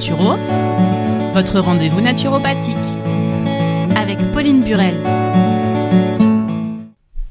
Naturo, votre rendez-vous naturopathique. Avec Pauline Burel.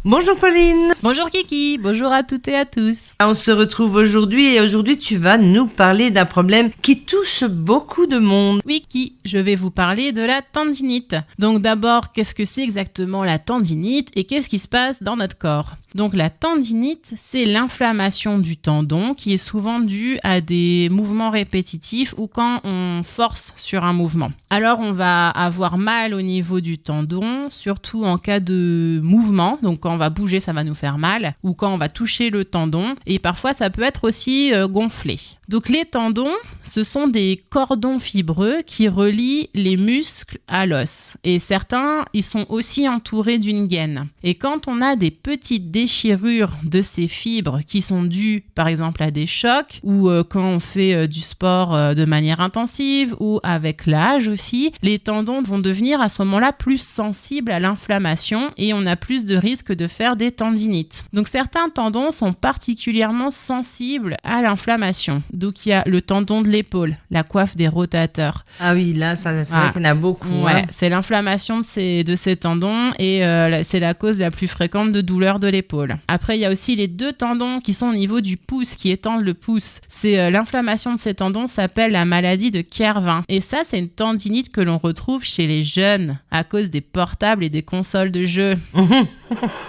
Bonjour Pauline. Bonjour Kiki, bonjour à toutes et à tous. On se retrouve aujourd'hui et aujourd'hui tu vas nous parler d'un problème qui touche beaucoup de monde. Oui Kiki, je vais vous parler de la tendinite. Donc d'abord, qu'est-ce que c'est exactement la tendinite et qu'est-ce qui se passe dans notre corps ? Donc la tendinite, c'est l'inflammation du tendon qui est souvent due à des mouvements répétitifs ou quand on force sur un mouvement. Alors on va avoir mal au niveau du tendon, surtout en cas de mouvement. Donc quand on va bouger, ça va nous faire mal ou quand on va toucher le tendon. Et parfois, ça peut être aussi gonflé. Donc les tendons, ce sont des cordons fibreux qui relient les muscles à l'os. Et certains, ils sont aussi entourés d'une gaine. Et quand on a des petites déchirures de ces fibres qui sont dues par exemple à des chocs ou quand on fait du sport de manière intensive ou avec l'âge aussi, les tendons vont devenir à ce moment-là plus sensibles à l'inflammation et on a plus de risques de faire des tendinites. Donc certains tendons sont particulièrement sensibles à l'inflammation. Donc il y a le tendon de l'épaule, la coiffe des rotateurs. Ah oui, là, c'est vrai qu'il y en a beaucoup. Ouais, c'est l'inflammation de ces tendons et c'est la cause la plus fréquente de douleurs de l'épaule. Après, il y a aussi les deux tendons qui sont au niveau du pouce, qui étendent le pouce. C'est l'inflammation de ces tendons s'appelle la maladie de Kervin. Et ça, c'est une tendinite que l'on retrouve chez les jeunes à cause des portables et des consoles de jeux.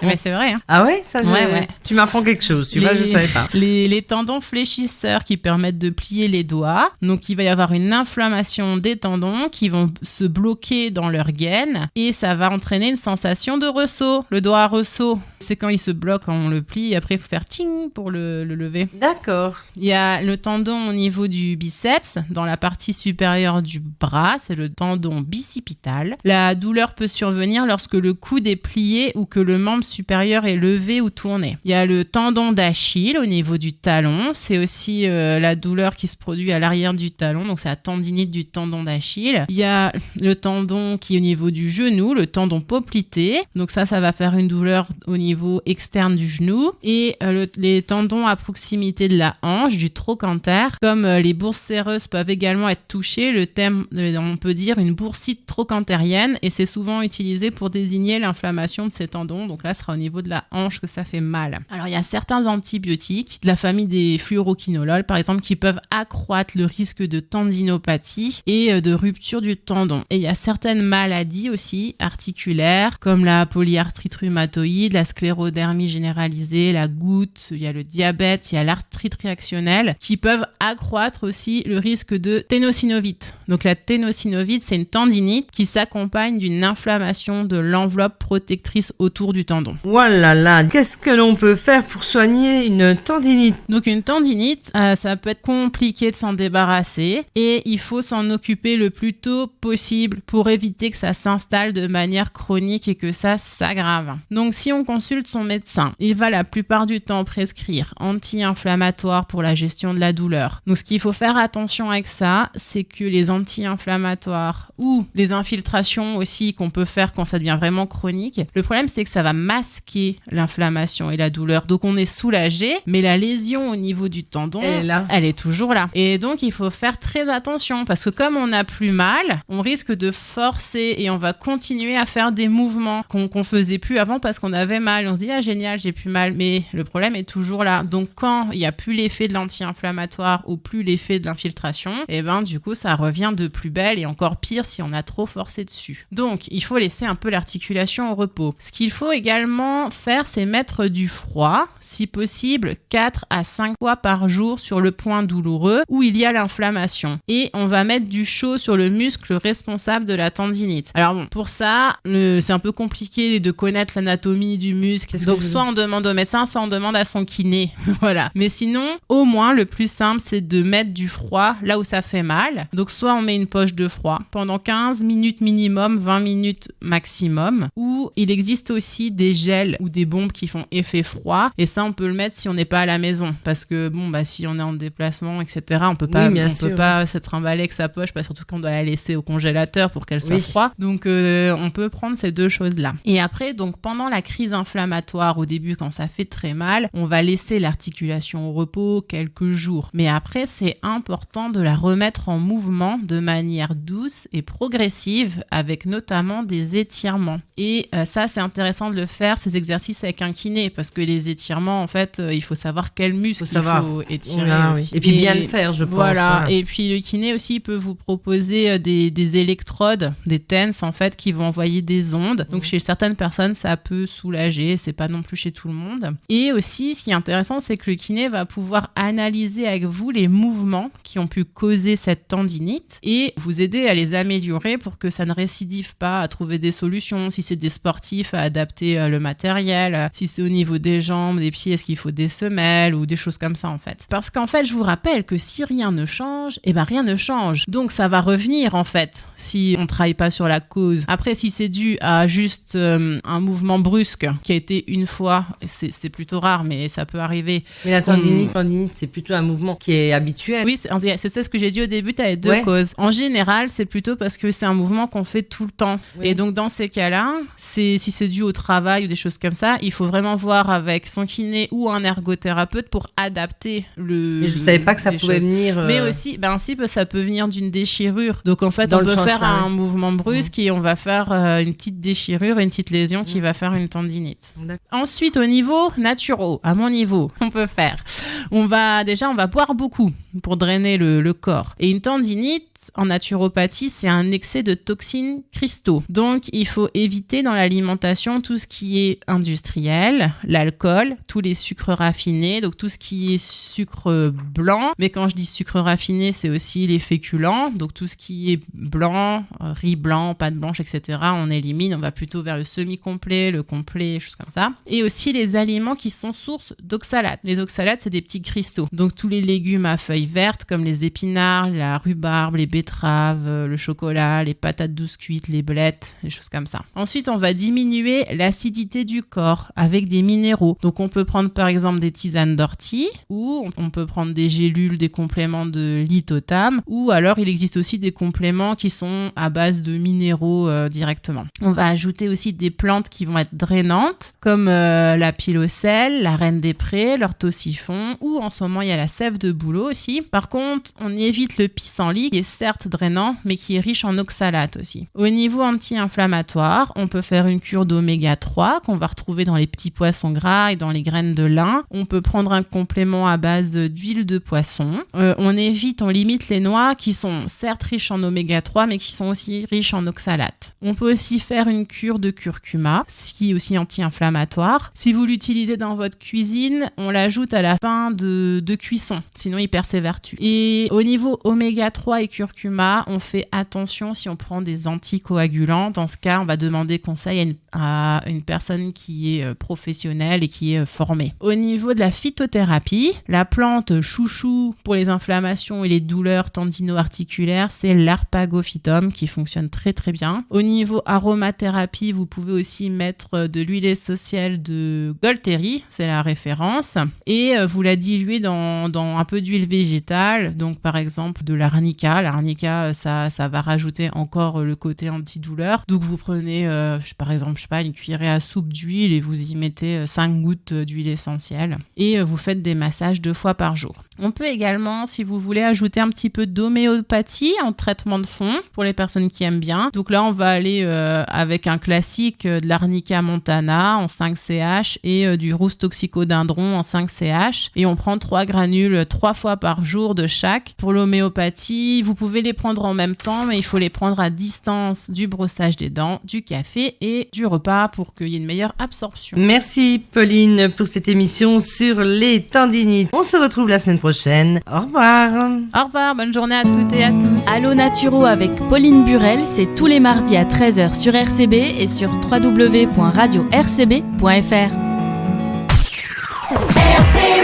Mais c'est vrai, hein. Ah ouais, ça, ouais. Tu m'apprends quelque chose, tu vois, je savais pas. Les tendons fléchisseurs qui permettent de plier les doigts. Donc, il va y avoir une inflammation des tendons qui vont se bloquer dans leur gaine et ça va entraîner une sensation de ressaut. Le doigt à ressaut, c'est quand il se bloque, quand on le plie et après, il faut faire ting pour le lever. D'accord. Il y a le tendon au niveau du biceps, dans la partie supérieure du bras, c'est le tendon bicipital. La douleur peut survenir lorsque le coude est plié ou que le membre supérieur est levé ou tourné. Il y a le tendon d'Achille au niveau du talon, c'est aussi la douleur qui se produit à l'arrière du talon, donc c'est la tendinite du tendon d'Achille. Il y a le tendon qui est au niveau du genou, le tendon poplité, donc ça va faire une douleur au niveau externe du genou. Et les tendons à proximité de la hanche, du trochanter, comme les bourses séreuses peuvent également être touchées, le terme, on peut dire une boursite trochantérienne, et c'est souvent utilisé pour désigner l'inflammation de ces tendons. Donc là, ce sera au niveau de la hanche que ça fait mal. Alors, il y a certains antibiotiques de la famille des fluoroquinolones, par exemple, qui peuvent accroître le risque de tendinopathie et de rupture du tendon. Et il y a certaines maladies aussi articulaires, comme la polyarthrite rhumatoïde, la sclérodermie généralisée, la goutte, il y a le diabète, il y a l'arthrite réactionnelle, qui peuvent accroître aussi le risque de ténosynovite. Donc la ténosynovite, c'est une tendinite qui s'accompagne d'une inflammation de l'enveloppe protectrice autour du tendon. Voilà, là, qu'est-ce que l'on peut faire pour soigner une tendinite ? Donc une tendinite, ça peut être compliqué de s'en débarrasser et il faut s'en occuper le plus tôt possible pour éviter que ça s'installe de manière chronique et que ça s'aggrave. Donc si on consulte son médecin, il va la plupart du temps prescrire anti-inflammatoires pour la gestion de la douleur. Donc ce qu'il faut faire attention avec ça, c'est que les anti-inflammatoires ou les infiltrations aussi qu'on peut faire quand ça devient vraiment chronique, le problème c'est que ça va masquer l'inflammation et la douleur. Donc on est soulagé, mais la lésion au niveau du tendon, elle est toujours là. Et donc il faut faire très attention parce que comme on n'a plus mal, on risque de forcer et on va continuer à faire des mouvements qu'on faisait plus avant parce qu'on avait mal. On se dit ah génial, j'ai plus mal, mais le problème est toujours là. Donc quand il n'y a plus l'effet de l'anti-inflammatoire ou plus l'effet de l'infiltration, et ben du coup ça revient de plus belle et encore pire si on a trop forcé dessus. Donc il faut laisser un peu l'articulation au repos. Ce qu'il faut également faire, c'est mettre du froid, si possible 4 à 5 fois par jour sur le point douloureux où il y a l'inflammation. Et on va mettre du chaud sur le muscle responsable de la tendinite. Alors bon, pour ça, c'est un peu compliqué de connaître l'anatomie du muscle. Donc soit on demande au médecin, soit on demande à son kiné. Voilà. Mais sinon, au moins, le plus simple, c'est de mettre du froid là où ça fait mal. Donc soit on met une poche de froid pendant 15 minutes minimum, 20 minutes maximum. Ou il existe aussi des gels ou des bombes qui font effet froid. Et ça, on peut le mettre si on n'est pas à la maison. Parce que bon, si on est déplacement, etc. On peut pas, Oui, peut pas se trimballer avec sa poche, surtout qu'on doit la laisser au congélateur pour qu'elle soit froide. Donc, on peut prendre ces deux choses-là. Et après, donc, pendant la crise inflammatoire, au début, quand ça fait très mal, on va laisser l'articulation au repos quelques jours. Mais après, c'est important de la remettre en mouvement de manière douce et progressive, avec notamment des étirements. Et ça, c'est intéressant de le faire, ces exercices avec un kiné, parce que les étirements, en fait, il faut savoir quel muscle il faut étirer. Et puis bien le faire, je pense. Voilà. Et puis le kiné aussi, il peut vous proposer des électrodes, des TENS, en fait, qui vont envoyer des ondes. Donc chez certaines personnes, ça peut soulager, c'est pas non plus chez tout le monde. Et aussi, ce qui est intéressant, c'est que le kiné va pouvoir analyser avec vous les mouvements qui ont pu causer cette tendinite et vous aider à les améliorer pour que ça ne récidive pas, à trouver des solutions. Si c'est des sportifs, à adapter le matériel. Si c'est au niveau des jambes, des pieds, est-ce qu'il faut des semelles ou des choses comme ça, en fait. Parce qu'en fait, je vous rappelle que si rien ne change, rien ne change. Donc ça va revenir, en fait, si on travaille pas sur la cause. Après, si c'est dû à juste un mouvement brusque qui a été une fois, c'est plutôt rare, mais ça peut arriver. Mais la tendinite, c'est plutôt un mouvement qui est habituel. Oui, c'est ça ce que j'ai dit au début, tu as les deux causes. En général, c'est plutôt parce que c'est un mouvement qu'on fait tout le temps. Oui. Et donc, dans ces cas-là, si c'est dû au travail ou des choses comme ça, il faut vraiment voir avec son kiné ou un ergothérapeute pour adapter le... Mais je savais pas que ça pouvait venir... Mais aussi, ça peut venir d'une déchirure. Donc, en fait, on peut faire un mouvement brusque et on va faire une petite déchirure, une petite lésion qui va faire une tendinite. Ensuite, au niveau naturo, à mon niveau, on peut faire... On va boire beaucoup pour drainer le corps. Et une tendinite, en naturopathie, c'est un excès de toxines cristaux. Donc, il faut éviter dans l'alimentation tout ce qui est industriel, l'alcool, tous les sucres raffinés, donc tout ce qui est sucre blanc. Mais quand je dis sucre raffiné, c'est aussi les féculents, donc tout ce qui est blanc, riz blanc, pâte blanche, etc. On élimine, on va plutôt vers le semi-complet, le complet, choses comme ça. Et aussi les aliments qui sont sources d'oxalates. Les oxalates, c'est des petits cristaux. Donc, tous les légumes à feuilles vertes, comme les épinards, la rhubarbe, les betteraves, le chocolat, les patates douces cuites, les blettes, des choses comme ça. Ensuite, on va diminuer l'acidité du corps avec des minéraux. Donc, on peut prendre par exemple des tisanes d'ortie ou on peut prendre des gélules, des compléments de lithotam ou alors il existe aussi des compléments qui sont à base de minéraux directement. On va ajouter aussi des plantes qui vont être drainantes comme la pilocelle, la reine des prés, l'orthosiphon ou en ce moment il y a la sève de bouleau aussi. Par contre, on évite le pissenlit qui est certes drainant, mais qui est riche en oxalates aussi. Au niveau anti-inflammatoire, on peut faire une cure d'oméga 3 qu'on va retrouver dans les petits poissons gras et dans les graines de lin. On peut prendre un complément à base d'huile de poisson. On limite les noix qui sont certes riches en oméga 3, mais qui sont aussi riches en oxalates. On peut aussi faire une cure de curcuma, ce qui est aussi anti-inflammatoire. Si vous l'utilisez dans votre cuisine, on l'ajoute à la fin de cuisson, sinon il perd ses vertus. Et au niveau oméga 3 et curcuma, on fait attention si on prend des anticoagulants. Dans ce cas, on va demander conseil à une personne qui est professionnelle et qui est formée. Au niveau de la phytothérapie, la plante chouchou pour les inflammations et les douleurs tendino-articulaires, c'est l'arpagophytum qui fonctionne très très bien. Au niveau aromathérapie, vous pouvez aussi mettre de l'huile essentielle de Golteri, c'est la référence, et vous la diluez dans un peu d'huile végétale, donc par exemple de l'arnica. L'arnica, ça va rajouter encore le côté antidouleur. Donc vous prenez par exemple, une cuillerée à soupe d'huile et vous y mettez 5 gouttes d'huile essentielle et vous faites des massages 2 fois par jour. On peut également, si vous voulez, ajouter un petit peu d'homéopathie en traitement de fond pour les personnes qui aiment bien. Donc là, on va aller avec un classique de l'arnica montana en 5CH et du rousse toxicodendron en 5CH et on prend 3 granules 3 fois par jour de chaque. Pour l'homéopathie, vous pouvez les prendre en même temps, mais il faut les prendre à distance du brossage des dents, du café et du repas pour qu'il y ait une meilleure absorption. Merci Pauline pour cette émission sur les tendinites. On se retrouve la semaine prochaine. Au revoir. Au revoir, bonne journée à toutes et à tous. Allo Naturo avec Pauline Burel, c'est tous les mardis à 13h sur RCB et sur www.radio-rcb.fr. RCB